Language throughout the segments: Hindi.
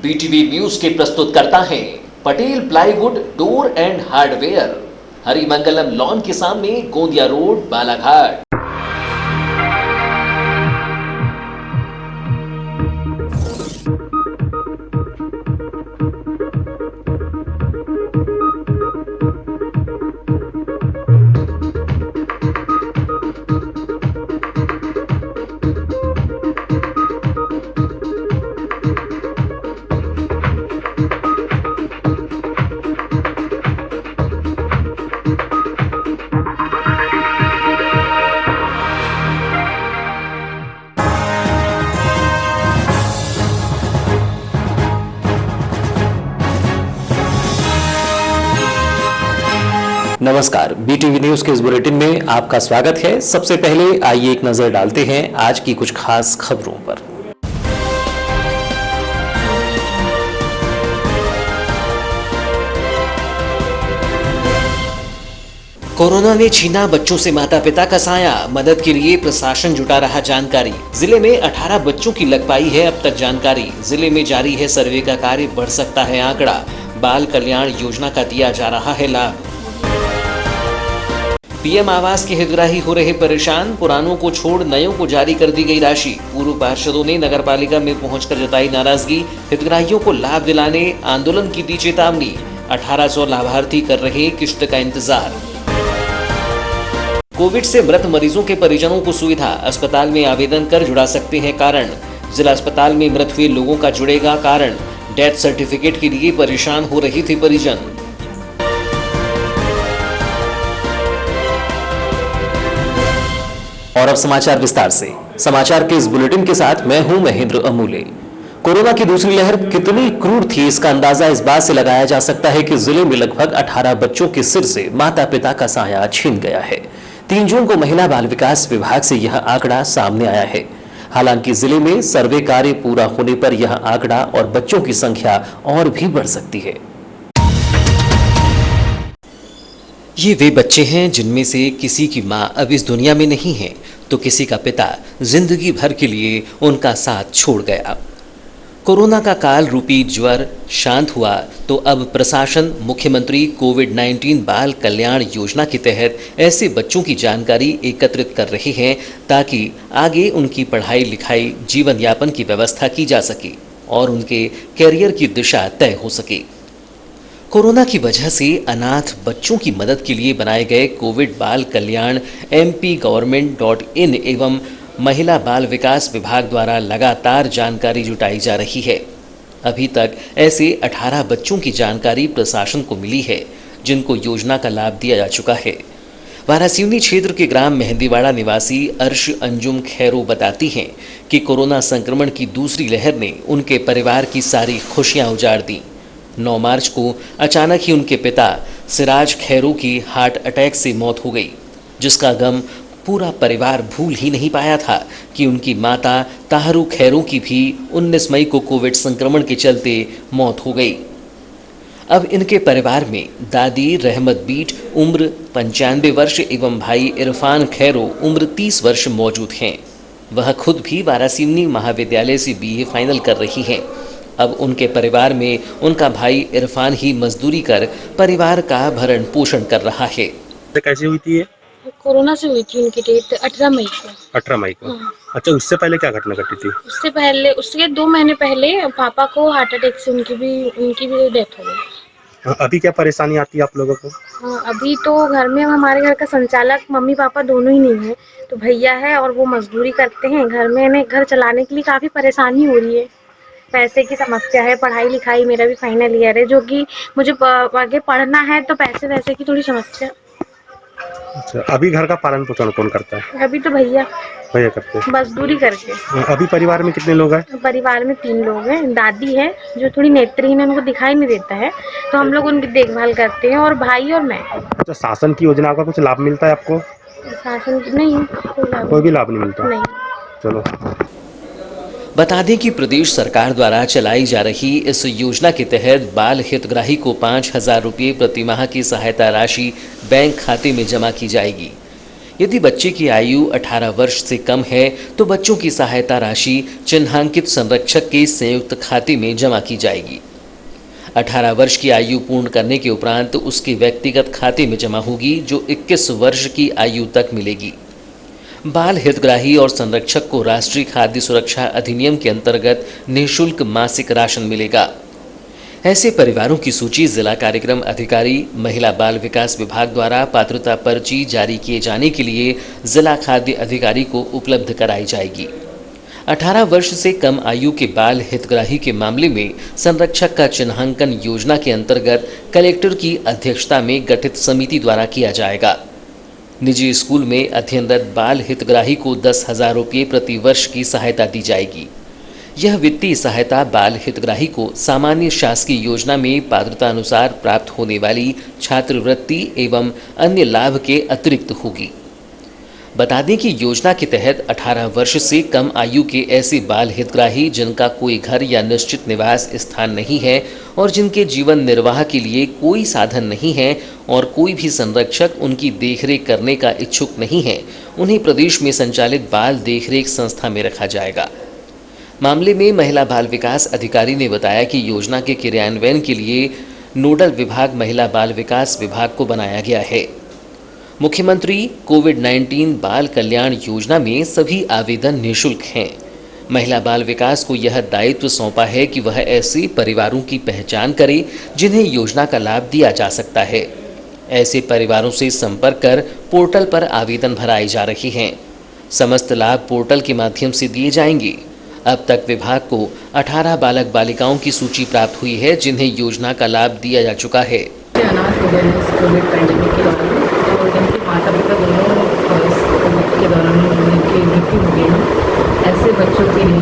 बीटीवी न्यूज के प्रस्तुत करता है Patel plywood door and hardware, Harimangalam lawn के सामने, गोंदिया रोड, बालाघाट। नमस्कार, बीटीवी न्यूज के इस बुलेटिन में आपका स्वागत है। सबसे पहले आइए एक नजर डालते हैं आज की कुछ खास खबरों पर। कोरोना ने छीना बच्चों से माता पिता का साया, मदद के लिए प्रशासन जुटा रहा जानकारी। जिले में 18 बच्चों की लग पाई है अब तक जानकारी। जिले में जारी है सर्वे का कार्य, बढ़ सकता है आंकड़ा। बाल कल्याण योजना का दिया जा रहा है लाभ। पीएम आवास के हितग्राही हो रहे परेशान, पुरानों को छोड़ नयों को जारी कर दी गई राशि। पूर्व पार्षदों ने नगरपालिका में पहुंचकर जताई नाराजगी, हितग्राहियों को लाभ दिलाने आंदोलन की दी चेतावनी। 1800 लाभार्थी कर रहे किश्त का इंतजार। कोविड से मृत मरीजों के परिजनों को सुविधा, अस्पताल में आवेदन कर जुड़ा सकते हैं कारण। जिला अस्पताल में मृत हुए लोगों का जुड़ेगा कारण। डेथ सर्टिफिकेट के लिए परेशान हो रहे थे परिजन। और अब समाचार विस्तार से। समाचार के इस बुलेटिन के साथ मैं हूं महेंद्र अमूले। कोरोना की दूसरी लहर कितनी क्रूर थी, इसका अंदाजा इस बात से लगाया जा सकता है कि जिले में लगभग 18 बच्चों के सिर से माता पिता का साया छीन गया है। 3 जून को महिला बाल विकास विभाग से यह आंकड़ा सामने आया है। हालांकि जिले में सर्वे कार्य पूरा होने पर यह आंकड़ा और बच्चों की संख्या और भी बढ़ सकती है। ये वे बच्चे हैं जिनमें से किसी की मां अब इस दुनिया में नहीं है, तो किसी का पिता जिंदगी भर के लिए उनका साथ छोड़ गया। कोरोना का काल रूपी ज्वर शांत हुआ तो अब प्रशासन मुख्यमंत्री कोविड-19 बाल कल्याण योजना के तहत ऐसे बच्चों की जानकारी एकत्रित कर रहे हैं ताकि आगे उनकी पढ़ाई लिखाई, जीवन यापन की व्यवस्था की जा सके और उनके कैरियर की दिशा तय हो सके। कोरोना की वजह से अनाथ बच्चों की मदद के लिए बनाए गए कोविड बाल कल्याण mpgovernment.in एवं महिला बाल विकास विभाग द्वारा लगातार जानकारी जुटाई जा रही है। अभी तक ऐसे 18 बच्चों की जानकारी प्रशासन को मिली है जिनको योजना का लाभ दिया जा चुका है। वारासिवनी क्षेत्र के ग्राम मेहंदीवाड़ा निवासी अर्श अंजुम खैरो बताती हैं कि कोरोना संक्रमण की दूसरी लहर ने उनके परिवार की सारी खुशियां उजाड़ दी। 9 मार्च को अचानक ही उनके पिता सिराज खैरो की हार्ट अटैक से मौत हो गई, जिसका गम पूरा परिवार भूल ही नहीं पाया था कि उनकी माता ताहरू खैरो की भी 19 मई को कोविड संक्रमण के चलते मौत हो गई। अब इनके परिवार में दादी रहमत बीट उम्र 95 वर्ष एवं भाई इरफान खैरो उम्र 30 वर्ष मौजूद हैं। वह खुद भी वारासिवनी महाविद्यालय से BA फाइनल कर रही हैं। अब उनके परिवार में उनका भाई इरफान ही मजदूरी कर परिवार का भरण पोषण कर रहा है। कैसे हुई थी ये? कोरोना से हुई थी उनकी डेथ 18 मई को। 18 मई को। हाँ। अच्छा, उससे पहले क्या घटना घटी थी? उसके 2 महीने पहले पापा को हार्ट अटैक से उनकी भी डेथ हो गई। अभी क्या परेशानी आती है आप लोगों को? हाँ, अभी तो घर में हमारे घर का संचालक मम्मी पापा दोनों ही नहीं है, तो भैया है और वो मजदूरी करते हैं। घर में हमें घर चलाने के लिए काफ़ी परेशानी हो रही है। पैसे की समस्या है, पढ़ाई लिखाई, मेरा भी फाइनल ईयर है, जो कि मुझे आगे पढ़ना है, तो पैसे की थोड़ी समस्या। अच्छा, अभी घर का पालन पोषण कौन करता है? अभी तो भैया करते हैं मजदूरी करके। अभी परिवार में कितने लोग हैं? परिवार में 3 लोग हैं। दादी है जो थोड़ी नेत्रहीन है, उनको दिखाई नहीं देता है, तो हम लोग उनकी देखभाल करते हैं, और भाई और मैं। अच्छा, शासन की योजना का कुछ लाभ मिलता है आपको? शासन की नहीं, कोई भी लाभ नहीं मिलता? नहीं। चलो। बता दें कि प्रदेश सरकार द्वारा चलाई जा रही इस योजना के तहत बाल हितग्राही को 5,000 रुपये प्रति माह की सहायता राशि बैंक खाते में जमा की जाएगी। यदि बच्चे की आयु 18 वर्ष से कम है तो बच्चों की सहायता राशि चिन्हांकित संरक्षक के संयुक्त खाते में जमा की जाएगी। 18 वर्ष की आयु पूर्ण करने के उपरांत उसके व्यक्तिगत खाते में जमा होगी, जो 21 वर्ष की आयु तक मिलेगी। बाल हितग्राही और संरक्षक को राष्ट्रीय खाद्य सुरक्षा अधिनियम के अंतर्गत निःशुल्क मासिक राशन मिलेगा। ऐसे परिवारों की सूची जिला कार्यक्रम अधिकारी महिला बाल विकास विभाग द्वारा पात्रता पर्ची जारी किए जाने के लिए जिला खाद्य अधिकारी को उपलब्ध कराई जाएगी। 18 वर्ष से कम आयु के बाल हितग्राही के मामले में संरक्षक का चिन्हांकन योजना के अंतर्गत कलेक्टर की अध्यक्षता में गठित समिति द्वारा किया जाएगा। निजी स्कूल में अध्ययनरत बाल हितग्राही को 10,000 रुपये प्रति वर्ष की सहायता दी जाएगी। यह वित्तीय सहायता बाल हितग्राही को सामान्य शासकीय योजना में पात्रता अनुसार प्राप्त होने वाली छात्रवृत्ति एवं अन्य लाभ के अतिरिक्त होगी। बता दें कि योजना के तहत 18 वर्ष से कम आयु के ऐसे बाल हितग्राही जिनका कोई घर या निश्चित निवास स्थान नहीं है और जिनके जीवन निर्वाह के लिए कोई साधन नहीं है और कोई भी संरक्षक उनकी देखरेख करने का इच्छुक नहीं है, उन्हें प्रदेश में संचालित बाल देखरेख संस्था में रखा जाएगा। मामले में महिला बाल विकास अधिकारी ने बताया कि योजना के क्रियान्वयन के लिए नोडल विभाग महिला बाल विकास विभाग को बनाया गया है। मुख्यमंत्री कोविड-19 बाल कल्याण योजना में सभी आवेदन निःशुल्क हैं। महिला बाल विकास को यह दायित्व सौंपा है कि वह ऐसे परिवारों की पहचान करे जिन्हें योजना का लाभ दिया जा सकता है। ऐसे परिवारों से संपर्क कर पोर्टल पर आवेदन भराए जा रहे हैं। समस्त लाभ पोर्टल के माध्यम से दिए जाएंगे। अब तक विभाग को 18 बालक बालिकाओं की सूची प्राप्त हुई है जिन्हें योजना का लाभ दिया जा चुका है। अनाथ हो गए इस कोविड पैंडेमिक के दौरान और जिनके माता पिता दोनों इस कोविड के दौरान उनकी मृत्यु हो गई है, ऐसे बच्चों के लिए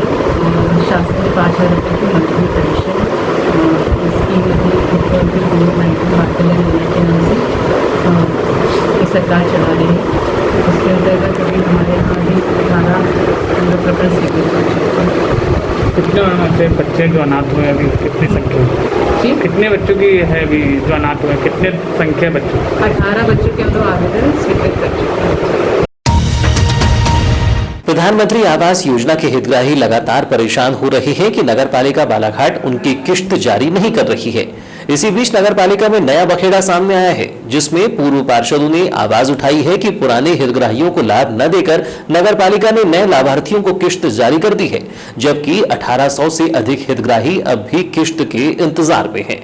शासन ने 5,000 रुपये की मंथली पेंशन स्कीम मुख्यमंत्री कोविड-19 बाल कल्याण योजना के नाम से सरकार चला रही है। उसके अंतर्गत अभी हमारे यहाँ भी 18 प्रकरण स्वीकृत हो चुके हैं। कितने ऐसे बच्चे जो अनाथ हुए अभी कितनी संख्या जी, कितने बच्चों की है अभी जो अनाथ हुए, कितने संख्या बच्चों? 18 बच्चों के अंदर आवेदन स्वीकृत कर चुके हैं। प्रधानमंत्री आवास योजना के हितग्राही लगातार परेशान हो रहे हैं कि नगरपालिका बालाघाट उनकी किश्त जारी नहीं कर रही है। इसी बीच नगरपालिका में नया बखेड़ा सामने आया है, जिसमें पूर्व पार्षदों ने आवाज उठाई है कि पुराने हितग्राहियों को लाभ न देकर नगरपालिका ने नए लाभार्थियों को किश्त जारी कर दी है, जबकि 1800 से अधिक हितग्राही अब भी किश्त के इंतजार में हैं।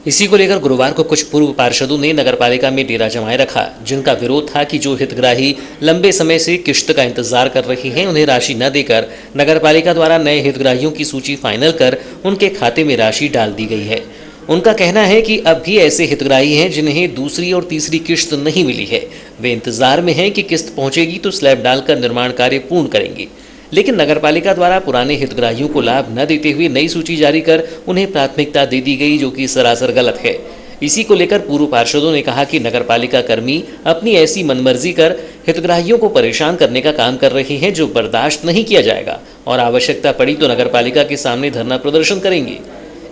इसी को लेकर गुरुवार को कुछ पूर्व पार्षदों ने नगरपालिका में डेरा जमाए रखा, जिनका विरोध था कि जो हितग्राही लंबे समय से किश्त का इंतजार कर रहे हैं उन्हें राशि न देकर नगरपालिका द्वारा नए हितग्राहियों की सूची फाइनल कर उनके खाते में राशि डाल दी गई है। उनका कहना है कि अब भी ऐसे हितग्राही हैं जिन्हें दूसरी और तीसरी किश्त नहीं मिली है। वे इंतजार में हैं कि किस्त पहुंचेगी तो स्लैब डालकर निर्माण कार्य पूर्ण करेंगे, लेकिन नगरपालिका द्वारा पुराने हितग्राहियों को लाभ न देते हुए नई सूची जारी कर उन्हें प्राथमिकता दे दी गई, जो कि सरासर गलत है। इसी को लेकर पूर्व पार्षदों ने कहा कि नगरपालिका कर्मी अपनी ऐसी मनमर्जी कर हितग्राहियों को परेशान करने का काम कर रहे हैं, जो बर्दाश्त नहीं किया जाएगा और आवश्यकता पड़ी तो नगरपालिका के सामने धरना प्रदर्शन करेंगे।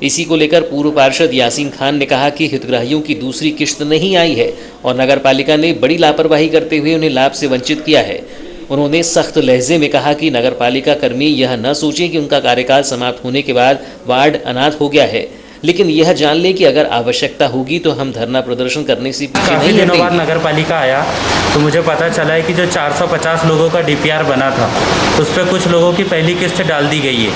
इसी को लेकर पूर्व पार्षद यासीन खान ने कहा कि हितग्राहियों की दूसरी किश्त नहीं आई है और नगरपालिका ने बड़ी लापरवाही करते हुए उन्हें लाभ से वंचित किया है। उन्होंने सख्त लहजे में कहा कि नगरपालिका कर्मी यह न सोचें कि उनका कार्यकाल समाप्त होने के बाद वार्ड अनाथ हो गया है, लेकिन यह जान लें कि अगर आवश्यकता होगी तो हम धरना प्रदर्शन करने से पीछे काफ़ी नहीं दिनों बाद हटेंगे। नगरपालिका आया तो मुझे पता चला है कि जो 450 लोगों का डीपीआर बना था उस पर कुछ लोगों की पहली किस्त डाल दी गई है,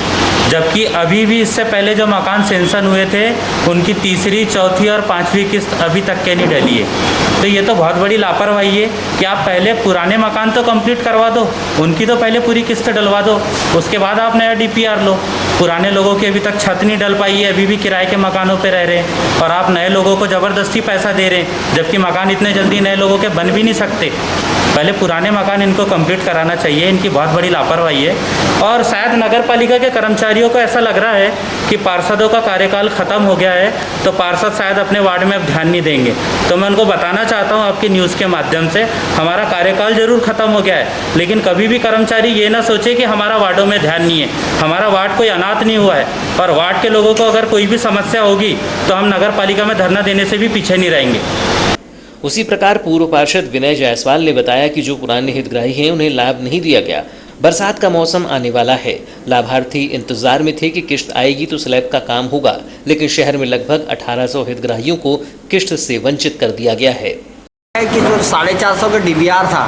जबकि अभी भी इससे पहले जो मकान सेंसन हुए थे उनकी तीसरी, चौथी और पाँचवीं किस्त अभी तक के नहीं डली है। तो ये तो बहुत बड़ी लापरवाही है कि आप पहले पुराने मकान तो कंप्लीट करवा दो, उनकी तो पहले पूरी किस्त डलवा दो, उसके बाद आप नया डीपीआर लो। पुराने लोगों की अभी तक छत नहीं डल पाई है, अभी भी किराए के मकानों पे रह रहे हैं और आप नए लोगों को ज़बरदस्ती पैसा दे रहे हैं, जबकि मकान इतने जल्दी नए लोगों के बन भी नहीं सकते। पहले पुराने मकान इनको कंप्लीट कराना चाहिए, इनकी बहुत बड़ी लापरवाही है। और शायद नगर पालिका के कर्मचारियों को ऐसा लग रहा है कि पार्षदों का कार्यकाल ख़त्म हो गया है तो पार्षद शायद अपने वार्ड में अब ध्यान नहीं देंगे। तो मैं उनको बताना चाहता हूँ आपकी न्यूज़ के माध्यम से, हमारा कार्यकाल जरूर ख़त्म हो गया है, लेकिन कभी भी कर्मचारी ये ना सोचे कि हमारा वार्डों में ध्यान नहीं है। हमारा वार्ड कोई अनाथ नहीं हुआ है और वार्ड के लोगों को अगर कोई भी समस्या होगी तो हम नगर पालिका में धरना देने से भी पीछे नहीं रहेंगे। उसी प्रकार पूर्व पार्षद विनय जायसवाल ने बताया कि जो पुराने हितग्राही हैं उन्हें लाभ नहीं दिया गया। बरसात का मौसम आने वाला है, लाभार्थी इंतजार में थे कि किश्त आएगी तो स्लैब का काम होगा, लेकिन शहर में लगभग 1800 हितग्राहियों को किश्त से वंचित कर दिया गया है कि जो 450 का डीबीआर था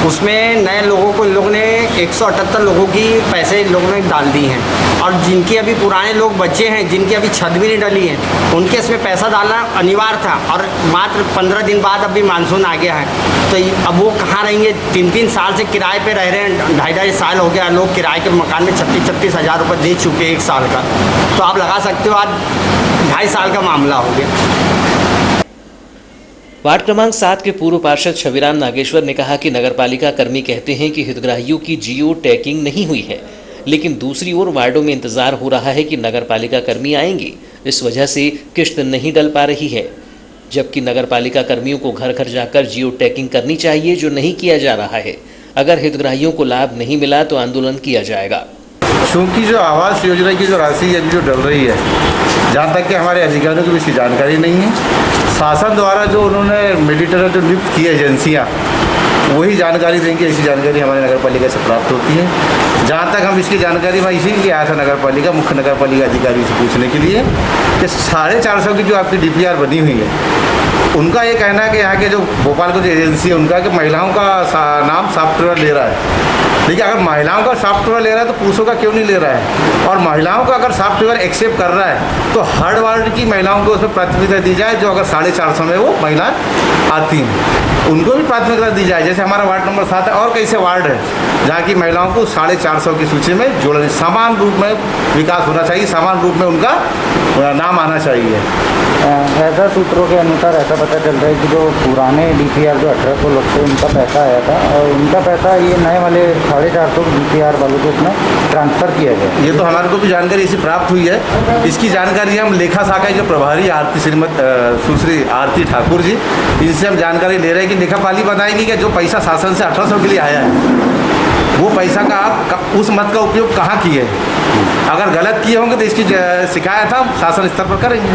उसमें नए लोगों को इन लोगों ने 178 लोगों की पैसे इन लोगों ने डाल दी हैं, और जिनके अभी पुराने लोग बच्चे हैं जिनकी अभी छत भी नहीं डली है उनके इसमें पैसा डालना अनिवार्य था। और मात्र 15 दिन बाद अभी मानसून आ गया है, तो अब वो कहाँ रहेंगे? 3-3 साल से किराए पे रह रहे हैं, 2.5 साल हो गया लोग किराए के मकान में 36-36 हज़ार रुपये दे चुके हैं 1 साल का। तो आप लगा सकते हो आज 2.5 साल का मामला हो गया। वार्ड क्रमांक 7 के पूर्व पार्षद छविराम नागेश्वर ने कहा कि नगरपालिका कर्मी कहते हैं कि हितग्राहियों की जियो टैगिंग नहीं हुई है, लेकिन दूसरी ओर वार्डों में इंतजार हो रहा है कि नगरपालिका कर्मी आएंगे, इस वजह से किश्त नहीं डल पा रही है। जबकि नगरपालिका कर्मियों को घर घर जाकर जियो टैगिंग करनी चाहिए, जो नहीं किया जा रहा है। अगर हितग्राहियों को लाभ नहीं मिला तो आंदोलन किया जाएगा। चूँकि जो आवास योजना की जो राशि जो डल रही है, जहाँ तक कि हमारे अधिकारियों को इसकी जानकारी नहीं है। शासन द्वारा जो उन्होंने मिलिटर जो नियुक्त की एजेंसियाँ वही जानकारी देंगे, ऐसी जानकारी हमारे नगर पालिका से प्राप्त होती है। जहाँ तक हम इसकी जानकारी मैं इसीलिए आया था नगर पालिका मुख्य नगर पालिका अधिकारी से पूछने के लिए कि 450 की जो आपकी डीपीआर बनी हुई है, उनका ये कहना है कि यहाँ के जो भोपाल की जो एजेंसी है उनका कि महिलाओं का नाम सॉफ्टवेयर ले रहा है। देखिए, अगर महिलाओं का सॉफ्टवेयर ले रहा है तो पुरुषों का क्यों नहीं ले रहा है? और महिलाओं का अगर सॉफ्टवेयर एक्सेप्ट कर रहा है तो हर वार्ड की महिलाओं को उसमें प्राथमिकता दी जाए, जो अगर 450 में वो महिला आती हैं उनको भी प्राथमिकता दी जाए। जैसे हमारा वार्ड नंबर 7 है और कैसे वार्ड है जहाँ की महिलाओं को 450 की सूची में जोड़ने, समान रूप में विकास होना चाहिए, समान रूप में उनका नाम आना चाहिए। ऐसा सूत्रों के अनुसार ऐसा पता चल रहा है कि जो पुराने डीपीआर जो 1800 लोग थे उनका पैसा आया था और उनका पैसा ये नए वाले 450 डीपीआर वालों को उसमें ट्रांसफ़र किया गया। ये तो हमारे को भी जानकारी इसी प्राप्त हुई है। इसकी जानकारी हम लेखा शाखा जो प्रभारी आरती श्रीमती सुश्री आरती ठाकुर जी, इनसे हम जानकारी ले रहे हैं कि लेखापाली बताएंगी कि जो पैसा शासन से 1800 के लिए आया है वो पैसा का आप उस मत का उपयोग कहाँ किए, अगर गलत किए होंगे तो इसकी शिकायत हम शासन स्तर पर करेंगे।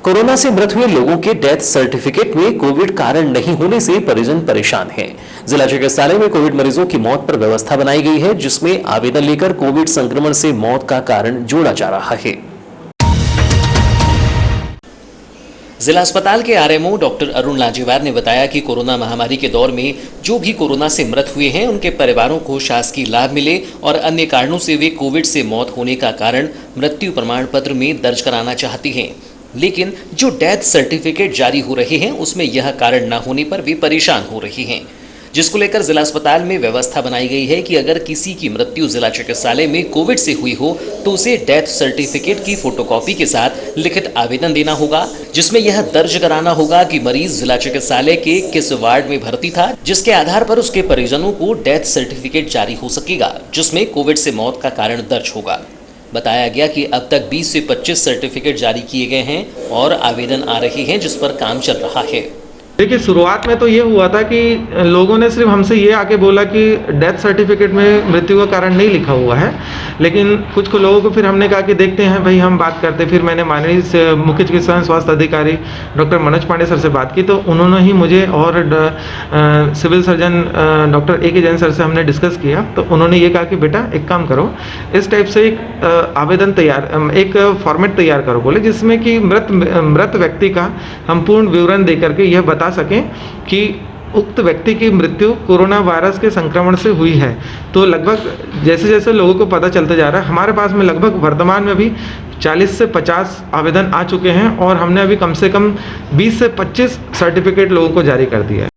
कोरोना से मृत हुए लोगों के डेथ सर्टिफिकेट में कोविड कारण नहीं होने से परिजन परेशान हैं। जिला चिकित्सालय में कोविड मरीजों की मौत पर व्यवस्था बनाई गई है, जिसमें आवेदन लेकर कोविड संक्रमण से मौत का कारण जोड़ा जा रहा है। जिला अस्पताल के आरएमओ डॉक्टर अरुण लांजेवार ने बताया कि कोरोना महामारी के दौर में जो भी कोरोना से मृत हुए हैं उनके परिवारों को शासकीय लाभ मिले और अन्य कारणों से वे कोविड से मौत होने का कारण मृत्यु प्रमाण पत्र में दर्ज कराना चाहती हैं, लेकिन जो डेथ सर्टिफिकेट जारी हो रहे हैं उसमें यह कारण न होने पर वे परेशान हो रही हैं, जिसको लेकर जिला अस्पताल में व्यवस्था बनाई गई है कि अगर किसी की मृत्यु जिला चिकित्सालय में कोविड से हुई हो तो उसे डेथ सर्टिफिकेट की फोटोकॉपी के साथ लिखित आवेदन देना होगा, जिसमें यह दर्ज कराना होगा कि मरीज जिला चिकित्सालय के किस वार्ड में भर्ती था, जिसके आधार पर उसके परिजनों को डेथ सर्टिफिकेट जारी हो सकेगा, जिसमें कोविड से मौत का कारण दर्ज होगा। बताया गया कि अब तक 20 से 25 सर्टिफिकेट जारी किए गए हैं और आवेदन आ रहे हैं, जिस पर काम चल रहा है। देखिए, शुरुआत में तो ये हुआ था कि लोगों ने सिर्फ हमसे ये आके बोला कि डेथ सर्टिफिकेट में मृत्यु का कारण नहीं लिखा हुआ है, लेकिन कुछ लोगों को फिर हमने कहा कि देखते हैं भाई, हम बात करते। फिर मैंने माननीय मुख्य चिकित्सा स्वास्थ्य अधिकारी डॉक्टर मनोज पांडे सर से बात की, तो उन्होंने ही मुझे और सिविल सर्जन डॉक्टर ए के जैन सर से हमने डिस्कस किया, तो उन्होंने ये कहा कि बेटा एक काम करो, इस टाइप से एक आवेदन एक फॉर्मेट तैयार करो बोले, जिसमें कि मृत व्यक्ति का हम पूर्ण विवरण दे करके यह बता सकें कि उक्त व्यक्ति की मृत्यु कोरोना वायरस के संक्रमण से हुई है। तो लगभग जैसे जैसे लोगों को पता चलता जा रहा है, हमारे पास में लगभग वर्तमान में भी 40 से 50 आवेदन आ चुके हैं और हमने अभी कम से कम 20 से 25 सर्टिफिकेट लोगों को जारी कर दिया है।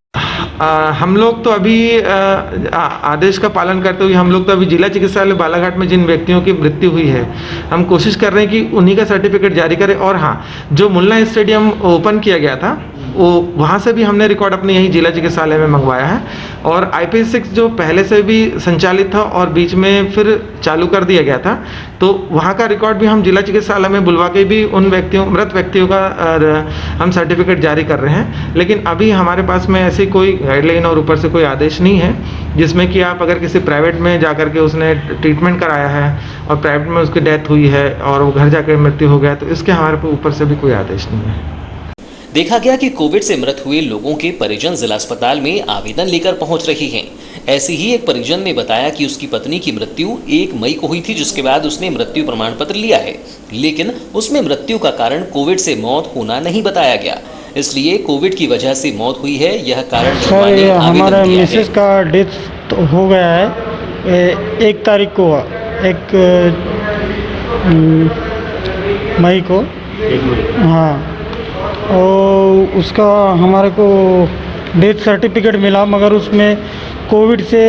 हम लोग तो अभी आदेश का पालन करते हुए हम लोग तो अभी जिला चिकित्सालय बालाघाट में जिन व्यक्तियों की मृत्यु हुई है, हम कोशिश कर रहे हैं कि उन्हीं का सर्टिफिकेट जारी करें। और हाँ, जो मुल्ला स्टेडियम ओपन किया गया था वो वहाँ से भी हमने रिकॉर्ड अपने यही जिला चिकित्सालय में मंगवाया है, और IP6 जो पहले से भी संचालित था और बीच में फिर चालू कर दिया गया था, तो वहाँ का रिकॉर्ड भी हम जिला चिकित्सालय में बुलवा के भी उन मृत व्यक्तियों का हम सर्टिफिकेट जारी कर रहे हैं। लेकिन अभी हमारे पास में ऐसी कोई गाइडलाइन और ऊपर से कोई आदेश नहीं है जिसमें कि आप अगर किसी प्राइवेट में जाकर के उसने ट्रीटमेंट कराया है और प्राइवेट में उसकी डेथ हुई है और वो घर जाकर मृत्यु हो गया, तो इसके हमारे ऊपर से भी कोई आदेश नहीं है। देखा गया कि कोविड से मृत हुए लोगों के परिजन जिला अस्पताल में आवेदन लेकर पहुंच रहे हैं। ऐसे ही एक परिजन ने बताया कि उसकी पत्नी की मृत्यु 1 मई को हुई थी, जिसके बाद उसने मृत्यु प्रमाण पत्र लिया है, लेकिन उसमें मृत्यु का कारण कोविड से मौत होना नहीं बताया गया, इसलिए कोविड की वजह से मौत हुई है यह कारण छुपाने हमारा आवेदन दिया मिसेस है। का डेथ हो गया है 1 तारीख को, 1 मई को। हाँ, और उसका हमारे को डेथ सर्टिफिकेट मिला, मगर उसमें कोविड से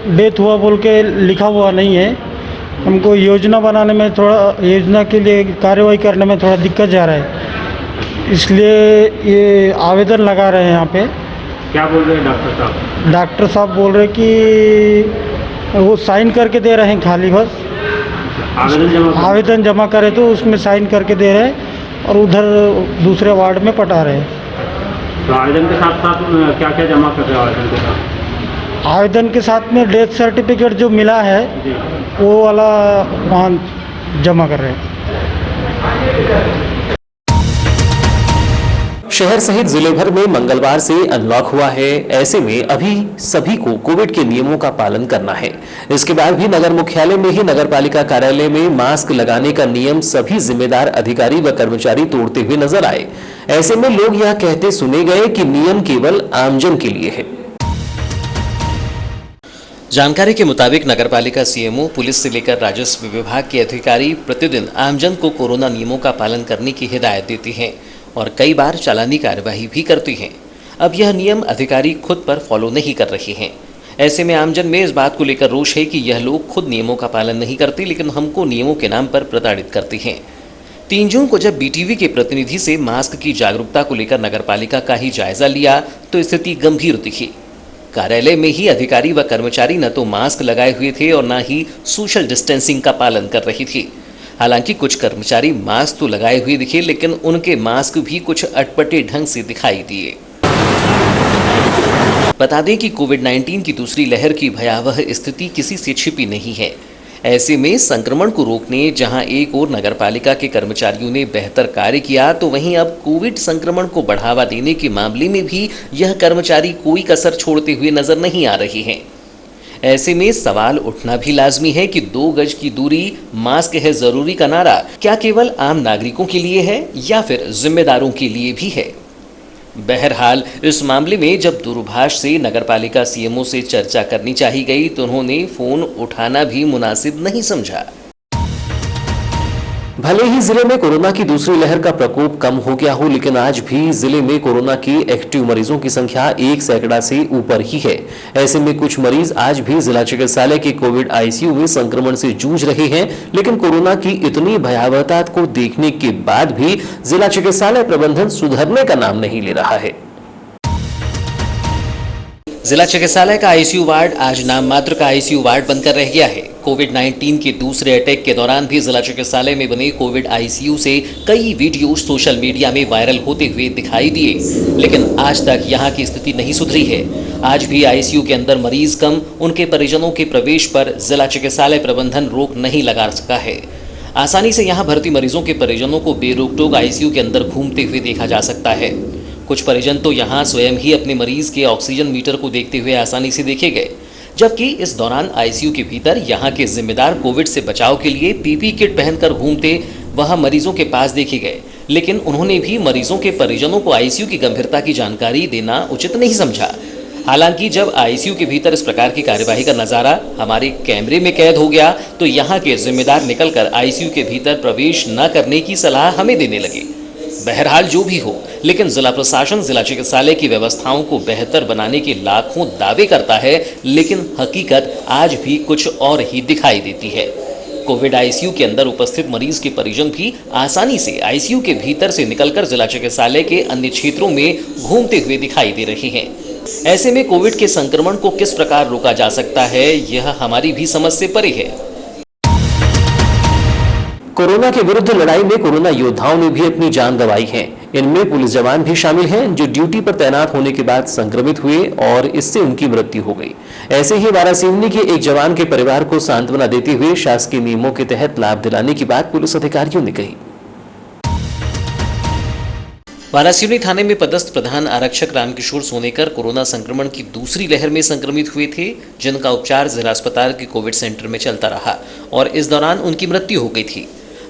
डेथ हुआ बोल के लिखा हुआ नहीं है। हमको योजना बनाने में योजना के लिए कार्रवाई करने में थोड़ा दिक्कत जा रहा है, इसलिए ये आवेदन लगा रहे हैं यहाँ पे। क्या बोल रहे हैं डॉक्टर साहब? डॉक्टर साहब बोल रहे कि वो साइन करके दे रहे हैं, खाली बस आवेदन जमा करे तो उसमें साइन करके दे रहे हैं और उधर दूसरे वार्ड में पटा रहे हैं। तो आवेदन के साथ साथ क्या क्या जमा कर रहे हो आवेदन के साथ? आवेदन के साथ में डेथ सर्टिफिकेट जो मिला है वो वाला वहाँ जमा कर रहे हैं। शहर सहित जिले भर में मंगलवार से अनलॉक हुआ है। ऐसे में अभी सभी को कोविड के नियमों का पालन करना है। इसके बाद भी नगर मुख्यालय में ही नगर पालिका कार्यालय में मास्क लगाने का नियम सभी जिम्मेदार अधिकारी व कर्मचारी तोड़ते हुए नजर आए। ऐसे में लोग यह कहते सुने गए कि नियम केवल आमजन के लिए है। जानकारी के मुताबिक नगरपालिका सीएमओ, पुलिस से लेकर राजस्व विभाग के अधिकारी प्रतिदिन आमजन को कोरोना नियमों का पालन करने की हिदायत देती हैं और कई बार चालानी कार्यवाही भी करती हैं। अब यह नियम अधिकारी खुद पर फॉलो नहीं कर रहे हैं। ऐसे में आमजन में इस बात को लेकर रोष है कि यह लोग खुद नियमों का पालन नहीं करते, लेकिन हमको नियमों के नाम पर प्रताड़ित करते हैं। 3 जून को जब बीटीवी के प्रतिनिधि से मास्क की जागरूकता को लेकर नगरपालिका का ही जायजा लिया तो स्थिति गंभीर दिखी। कार्यालय में ही अधिकारी व कर्मचारी न तो मास्क लगाए हुए थे और न ही सोशल डिस्टेंसिंग का पालन कर रही थी। हालांकि कुछ कर्मचारी मास्क तो लगाए हुए दिखे, लेकिन उनके मास्क भी कुछ अटपटे ढंग से दिखाई दिए। बता दें कि कोविड-19 की दूसरी लहर की भयावह स्थिति किसी से छिपी नहीं है। ऐसे में संक्रमण को रोकने जहां एक ओर नगरपालिका के कर्मचारियों ने बेहतर कार्य किया, तो वहीं अब कोविड संक्रमण को बढ़ावा देने के मामले में भी यह कर्मचारी कोई कसर छोड़ते हुए नजर नहीं आ रहे हैं। ऐसे में सवाल उठना भी लाजमी है कि 2 गज की दूरी, मास्क है जरूरी का नारा क्या केवल आम नागरिकों के लिए है या फिर जिम्मेदारों के लिए भी है। बहरहाल इस मामले में जब दूरभाष से नगरपालिका सीएमओ से चर्चा करनी चाही गई तो उन्होंने फोन उठाना भी मुनासिब नहीं समझा। भले ही जिले में कोरोना की दूसरी लहर का प्रकोप कम हो गया हो, लेकिन आज भी जिले में कोरोना की एक्टिव मरीजों की संख्या 1 सैकड़ा से ऊपर ही है। ऐसे में कुछ मरीज आज भी जिला चिकित्सालय के कोविड आईसीयू में संक्रमण से जूझ रहे हैं, लेकिन कोरोना की इतनी भयावहता को देखने के बाद भी जिला चिकित्सालय प्रबंधन सुधरने का नाम नहीं ले रहा है। जिला चिकित्सालय का आईसीयू वार्ड आज नाम मात्र का आईसीयू वार्ड बनकर रह गया है। कोविड-19 के दूसरे अटैक के दौरान भी जिला चिकित्सालय में बने कोविड आईसीयू से कई वीडियो सोशल मीडिया में वायरल होते हुए दिखाई दिए, लेकिन आज तक यहां की स्थिति नहीं सुधरी है। आज भी आईसीयू के अंदर मरीज कम, उनके परिजनों के प्रवेश पर जिला चिकित्सालय प्रबंधन रोक नहीं लगा सका है। आसानी से यहाँ भर्ती मरीजों के परिजनों को बेरोक-टोक आईसीयू के अंदर घूमते हुए देखा जा सकता है। कुछ परिजन तो यहाँ स्वयं ही अपने मरीज के ऑक्सीजन मीटर को देखते हुए आसानी से देखे गए, जबकि इस दौरान आईसीयू के भीतर यहाँ के जिम्मेदार कोविड से बचाव के लिए पीपी किट पहनकर घूमते वह मरीजों के पास देखे गए, लेकिन उन्होंने भी मरीजों के परिजनों को आईसीयू की गंभीरता की जानकारी देना उचित नहीं समझा। हालांकि जब आईसीयू के भीतर इस प्रकार की कार्यवाही का नजारा हमारे कैमरे में कैद हो गया तो यहाँ के जिम्मेदार निकलकर आईसीयू के भीतर प्रवेश न करने की सलाह हमें देने लगे। बहरहाल जो भी हो, लेकिन जिला प्रशासन जिला चिकित्सालय की व्यवस्थाओं को बेहतर बनाने के लाखों दावे करता है, लेकिन हकीकत आज भी कुछ और ही दिखाई देती है। कोविड आईसीयू के अंदर उपस्थित मरीज के परिजन भी आसानी से आईसीयू के भीतर से निकलकर जिला चिकित्सालय के अन्य क्षेत्रों में घूमते हुए दिखाई दे रहे हैं। ऐसे में कोविड के संक्रमण को किस प्रकार रोका जा सकता है, यह हमारी भी समझ से परे है। कोरोना के विरुद्ध लड़ाई में कोरोना योद्धाओं ने भी अपनी जान गंवाई है। इनमें पुलिस जवान भी शामिल हैं जो ड्यूटी पर तैनात होने के बाद संक्रमित हुए और इससे उनकी मृत्यु हो गई। ऐसे ही वारासिवनी के एक जवान के परिवार को सांत्वना देते हुए शासकीय नियमों के तहत लाभ दिलाने की बात पुलिस अधिकारियों ने कही। वारासिवनी थाने में पदस्थ प्रधान आरक्षक रामकिशोर सोनेकर कोरोना संक्रमण की दूसरी लहर में संक्रमित हुए थे, जिनका उपचार जिला अस्पताल के कोविड सेंटर में चलता रहा और इस दौरान उनकी मृत्यु हो गई थी।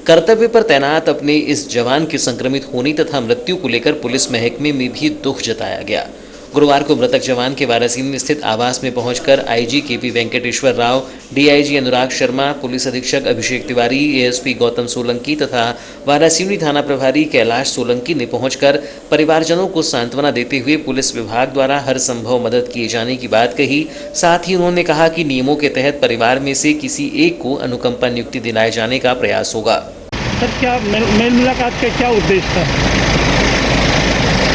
कर्तव्य पर तैनात अपने इस जवान के संक्रमित होने तथा मृत्यु को लेकर पुलिस महकमे में भी दुख जताया गया। गुरुवार को मृतक जवान के वारासिवनी स्थित आवास में पहुंचकर IG KP Venkateshwar Rao, DIG Anurag Sharma, police अधीक्षक अभिषेक तिवारी, एएसपी गौतम सोलंकी तथा वारासिवनी थाना प्रभारी कैलाश सोलंकी ने पहुंचकर परिवारजनों को सांत्वना देते हुए पुलिस विभाग द्वारा हर संभव मदद किए जाने की बात कही। साथ ही उन्होंने कहा कि नियमों के तहत परिवार में से किसी एक को अनुकंपा नियुक्ति दिलाए जाने का प्रयास होगा। सर, क्या मेल मुलाकात का क्या उद्देश्य था?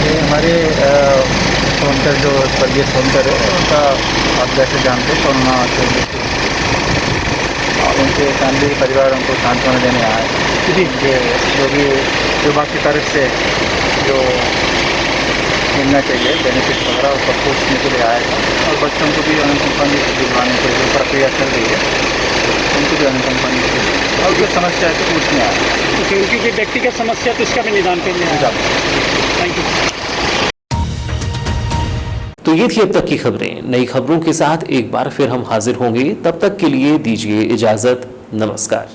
ये हमारे सोनकर जो स्वर्गीय सोनकर है उनका आप जैसे जानते हैं कोरोना से और उनके फैमिली परिवार उनको सांत्वना देने आए जी। जो भी विभाग की तरफ से जो मिलना चाहिए बेनिफिट वगैरह उसको पूछने के लिए आया था और बच्चों को भी अनुकंपा दिलवाने की जो प्रक्रिया चल रही है उनको भी अनुकंपा और जो समस्या है तो पूछने आया। उनकी व्यक्तिगत समस्या तो इसका भी निदान करने आया। Thank you. तो ये थी अब तक की खबरें। नई खबरों के साथ एक बार फिर हम हाजिर होंगे, तब तक के लिए दीजिए इजाजत। नमस्कार।